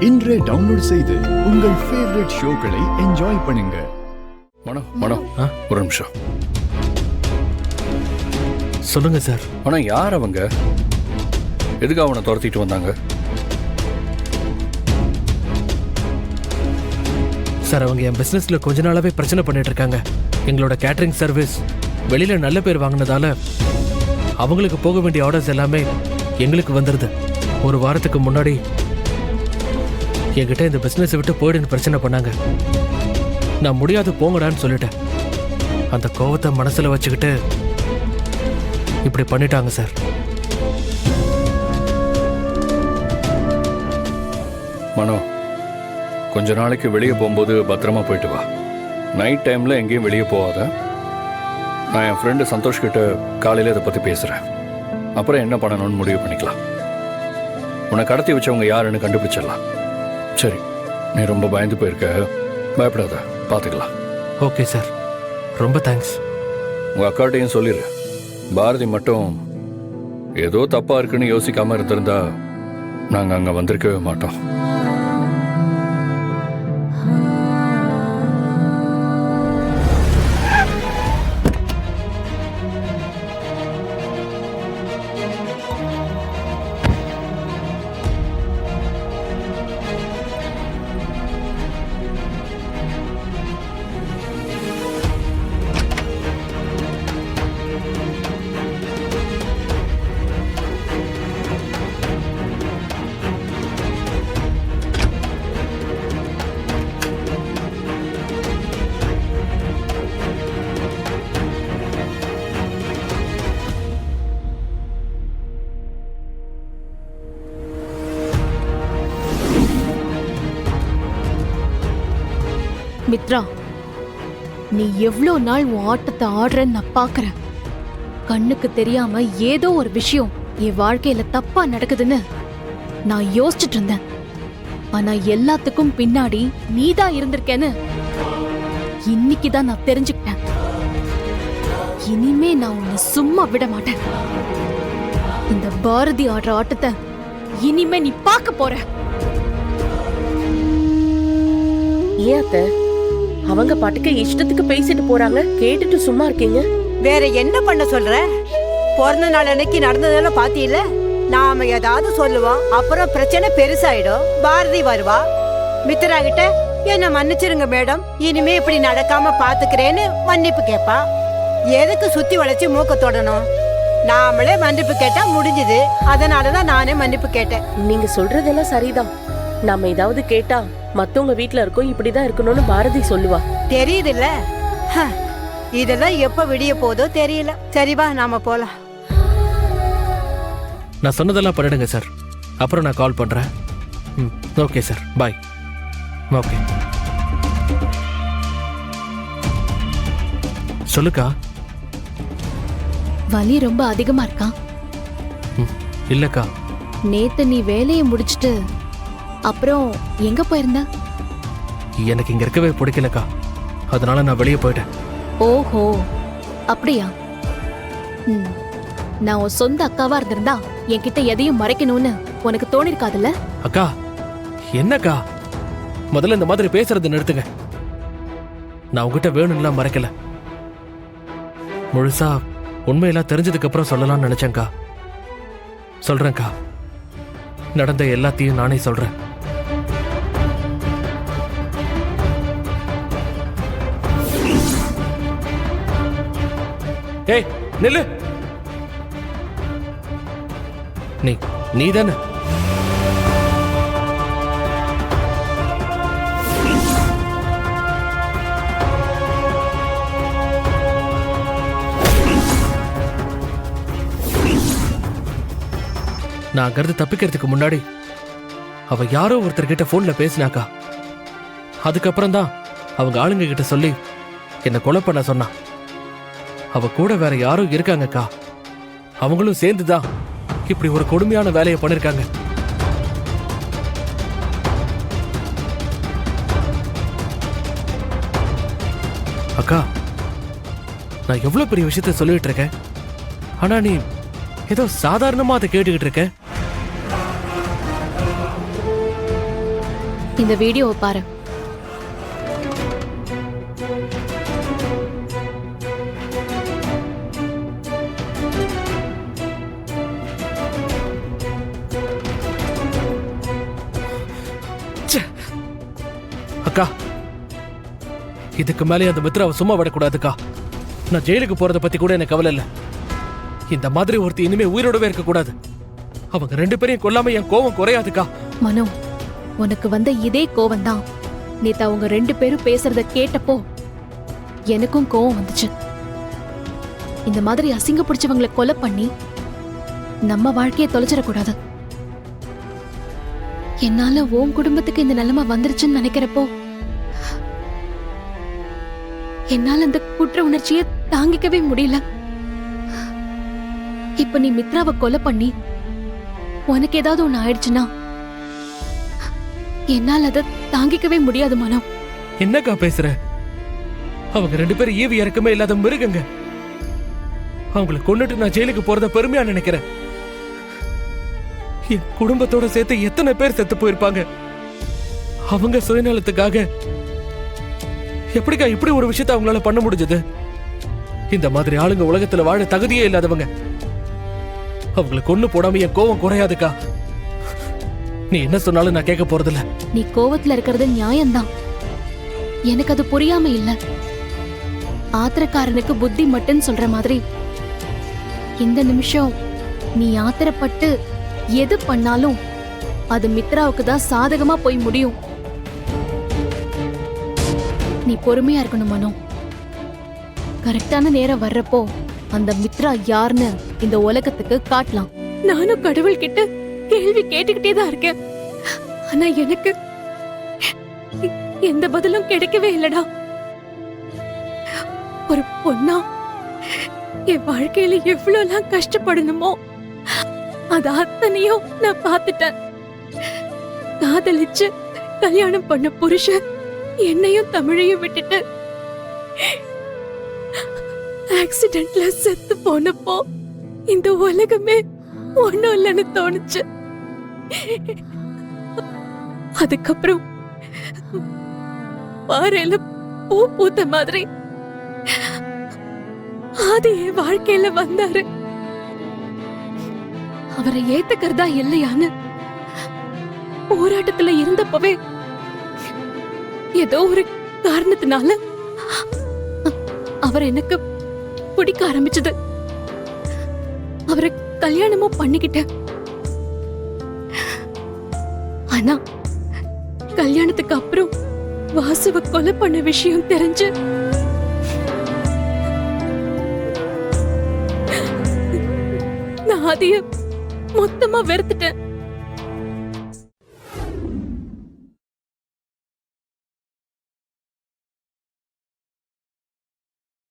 இன்றே டவுன்லோட் செய்து உங்கள் ஃபேவரட் ஷோக்களை என்ஜாய் பண்ணுங்க. மனோ ஒரு நிமிஷம் சொல்லுங்க சார். ஆனா யார் அவங்க? எதுக்கு அவனை துரத்திட்டு வந்தாங்க? சார் அவங்க என் பிசினஸ்ல கொஞ்ச நாளாவே பிரச்சனை பண்ணிட்டு இருக்காங்க. எங்களோட கேட்டரிங் சர்வீஸ் வெளியில நல்ல பேர் வாங்கினதால அவங்களுக்கு போக வேண்டிய ஆர்டர்ஸ் எல்லாமே எங்களுக்கு வந்துருது. ஒரு வாரத்துக்கு முன்னாடி என்கிட்ட இந்த பிசினஸ் விட்டு போயிடுன்னு பிரச்சனை பண்ணாங்க. நான் முடியாது போங்கடான்னு சொல்லிட்டேன். அந்த கோவத்தை மனசுல வச்சுக்கிட்டு இப்படி பண்ணிட்டாங்க சார். மனோ, கொஞ்ச நாளைக்கு வெளியே போகும்போது பத்திரமா போயிட்டு வா. நைட் டைம்ல எங்கேயும் வெளியே போகாத. நான் என் ஃப்ரெண்டு சந்தோஷ் கிட்ட காலையில் இதை பற்றி பேசுகிறேன். அப்புறம் என்ன பண்ணணும்னு முடிவு பண்ணிக்கலாம். உன்னை கடத்தி வச்சவங்க யாருன்னு கண்டுபிடிச்சிடலாம். சரி, நீ ரொம்ப பயந்து போயிருக்க, பயப்படாத, பார்த்துக்கலாம். ஓகே சார், ரொம்ப தேங்க்ஸ். உங்கள் அக்காட்டையும் சொல்லிடு. பாரதி மட்டும் ஏதோ தப்பாக இருக்குன்னு யோசிக்காமல் இருந்திருந்தா நாங்கள் அங்கே வந்திருக்கவே மாட்டோம். மித்ரா, நீ எவ்வளோ நாள் உன் ஆட்டத்தை ஆடுறன்னு நான் பாக்குறேன். கண்ணுக்கு தெரியாம ஏதோ ஒரு விஷயம் என் வாழ்க்கையில தப்பா நடக்குதுன்னு நான் யோசிச்சுட்டு இருந்தேன். ஆனா எல்லாத்துக்கும் பின்னாடி நீதான் இருந்திருக்கேன்னு இன்னைக்குதான் நான் தெரிஞ்சுக்கிட்டேன். இனிமே நான் உன்னை சும்மா விட மாட்டேன். இந்த பாரதி ஆடுற ஆட்டத்தை இனிமே நீ பார்க்க போற. ஏத்த அவங்க பாட்டுக்கு இஷ்டத்துக்கு பேசிட்டு போறாங்க, கேட்டுட்டு சும்மா இருக்கீங்க? வேற என்ன பண்ண சொல்ற? பிறந்த நாள் அன்னைக்கு நடந்ததெல்லாம் பாத்தீல? நாம ஏதாவது சொல்லுவோம், அப்புறம் பிரச்சனை பெருசாயிடும். பாரதி வருவா, மித்ரா கிட்ட என்ன மன்னிச்சிருங்க மேடம், இனிமே இப்படி நடக்காம பாத்துக்கிறேன்னு மன்னிப்பு கேப்பா. எதுக்கு சுத்தி வளைச்சு மூக்க தொடணும்? நாமளே மன்னிப்பு கேட்டா முடிஞ்சுது. அதனாலதான் நானே மன்னிப்பு கேட்டேன். நீங்க சொல்றதெல்லாம் சரிதான். நாம ஏதாவது கேட்டா மத்தவங்க வீட்டுல இருக்கோம், இப்படிதான் இருக்கணும்னு பாரதி சொல்லுவா. தெரியுதுல்ல, இதெல்லாம் எப்ப விடிய போதோ தெரியல. சரிவா, நாம போலாம். நான் சொன்னதெல்லாம் பண்ணிடுங்க சார். அப்புறம் நான் கால் பண்றேன். ஓகே சார், பாய். ஓகே, சொல்லுக்கா. வலி ரொம்ப அதிகமா இருக்கா? இல்லக்கா. நேத்து நீ வேலையை முடிச்சிட்டு அப்புறம் எங்க போயிருந்த? எனக்கு இங்க இருக்கவே பிடிக்கலக்கா, அதனால நான் வெளியே போயிட்டேன். ஓஹோ, அப்படியா? நான் உன் சொந்த அக்காவா இருந்திருந்தா என்கிட்ட எதையும் மறைக்கணும்னு உனக்கு தோணிருக்காதுல்ல? அக்கா, என்னக்கா முதல்ல இந்த மாதிரி பேசுறது நிறுத்துங்க. நான் உங்ககிட்ட வேணும்லாம் மறைக்கல. முழுசா உண்மையெல்லாம் தெரிஞ்சதுக்கு அப்புறம் சொல்லலாம்னு நினைச்சேன்க்கா. சொல்றேன்க்கா, நடந்த எல்லாத்தையும் நானே சொல்றேன். ஏய் நில்லு. நீ தானே நான் அங்கிருந்து தப்பிக்கிறதுக்கு முன்னாடி அவ யாரோ ஒருத்தர்கிட்ட போன்ல பேசினாக்கா. அதுக்கப்புறம் தான் அவங்க ஆளுங்க கிட்ட சொல்லி என்ன கொலை பண்ண சொன்னா. அவ கூட வேற யாரும் இருக்காங்கக்கா. அவங்களும் சேர்ந்துதான் இப்படி ஒரு கொடுமையான வேலையை பண்ணிருக்காங்க. அக்கா, நான் எவ்வளவு பெரிய விஷயத்த சொல்லிட்டு இருக்கேன். ஆனா நீ ஏதோ சாதாரணமா அதை கேட்டுக்கிட்டு இருக்க. இந்த வீடியோவை பாரு. அக்கா, இதுக்கு மேலே அந்த மித்ராவை சும்மா விடக்கூடாதுக்கா. நான் ஜெயிலுக்கு போறத பத்தி கூட எனக்கு கவலை இல்ல. இந்த மாதிரி ஒருத்தி இனிமே உயிரோடவே இருக்க கூடாது. அவங்க 2 பேரையும் கொல்லாம என் கோவம் குறையாதுக்கா. மனோ, உனக்கு வந்த இதே கோவம் தான் நேத்து அவங்க 2 பேரும் பேசுறத கேட்டப்போ எனக்கும் கோவம் வந்துச்சு. இந்த மாதிரி அசிங்க பிடிச்சவங்களை கொலை பண்ணி நம்ம வாழ்க்கையை தொலைச்சிடக்கூடாது. என்னால உன் குடும்பத்துக்கு இந்த நிலைமை வந்துருச்சுன்னு நினைக்கிறப்போ என்னால அந்த குற்ற உணர்ச்சியை தாங்கிக்கவே முடியல. இப்ப நீ மித்ராவை கொலை பண்ணி உனக்கு ஏதாவது ஒண்ணு ஆயிடுச்சுன்னா என்னால அதை தாங்கிக்கவே முடியாது மனோ. என்னக்கா பேசுற? அவங்க 2 பேரும் ஈவி இறக்கமே இல்லாத மிருகங்க. அவங்களை கொன்னுட்டு நான் ஜெயிலுக்கு போறத பெருமையா நினைக்கிறேன். என் குடும்பத்தோட சேர்த்து எத்தனை பேர் செத்து போயிருப்பாங்க. அவங்க சுயநலத்துக்காக எப்படிக்கா இப்படி ஒரு விஷயத்தை அவங்களால பண்ண முடிஞ்சது? இந்த மாதிரி ஆளுங்க உலகத்துல வாழ தகுதியே இல்லாதவங்க. அவங்களை கொன்னு போடாம என் கோவம் குறையாதுக்கா. நீ என்ன சொன்னாலும் நான் கேட்க போறதில்ல. நீ கோவத்துல இருக்கிறது நியாயம்தான். எனக்கு அது புரியாம இல்ல. ஆத்திரக்காரனுக்கு புத்தி மட்டும் சொல்ற மாதிரி இந்த நிமிஷம் நீ ஆத்திரப்பட்டு எது பண்ணாலும் அது மித்ராவுக்கு தான் சாதகமா போய் முடியும். நீ பொறுமையா இருக்கணும் மனோ. கரெக்டான நேரம் வர்றப்போ அந்த மித்ரா யாருன்னு இந்த உலகத்துக்கு காட்டலாம். நானும் கடவுள் கிட்ட கேள்வி கேட்டுக்கிட்டே தான் இருக்கேன். ஆனா எனக்கு எந்த பதிலும் கிடைக்கவே இல்லடா. ஒரு பொண்ணா என் வாழ்க்கையில எவ்வளவுலாம் கஷ்டப்படணுமோ அது அத்தனையும் நான் பார்த்துட்டேன். காதலிச்சு கல்யாணம் பண்ண புருஷன் என்னையும் தமிழையும் விட்டுட்டு ஆக்சிடென்ட்ல செத்து போனப்போ இந்த உலகமே ஒண்ணும் இல்லைன்னு தோணுச்சு. அதுக்கப்புறம் பாறையில பூ பூத்த மாதிரி ஆதி என் வாழ்க்கையில வந்தாரு. அவரை ஏத்துக்கிறதா இல்லையான்னு போராட்டத்துல இருந்தப்பவே ஏதோ ஒரு காரணத்தினால அவர் எனக்கு பிடிக்க ஆரம்பிச்சது. அவரை கல்யாணமும் பண்ணிக்கிட்டேன். ஆனா கல்யாணத்துக்கு அப்புறம் வாசுவ கொலை பண்ண விஷயம் தெரிஞ்சு நான் அதைய மொத்தமா வெறுத்துட்டேன்.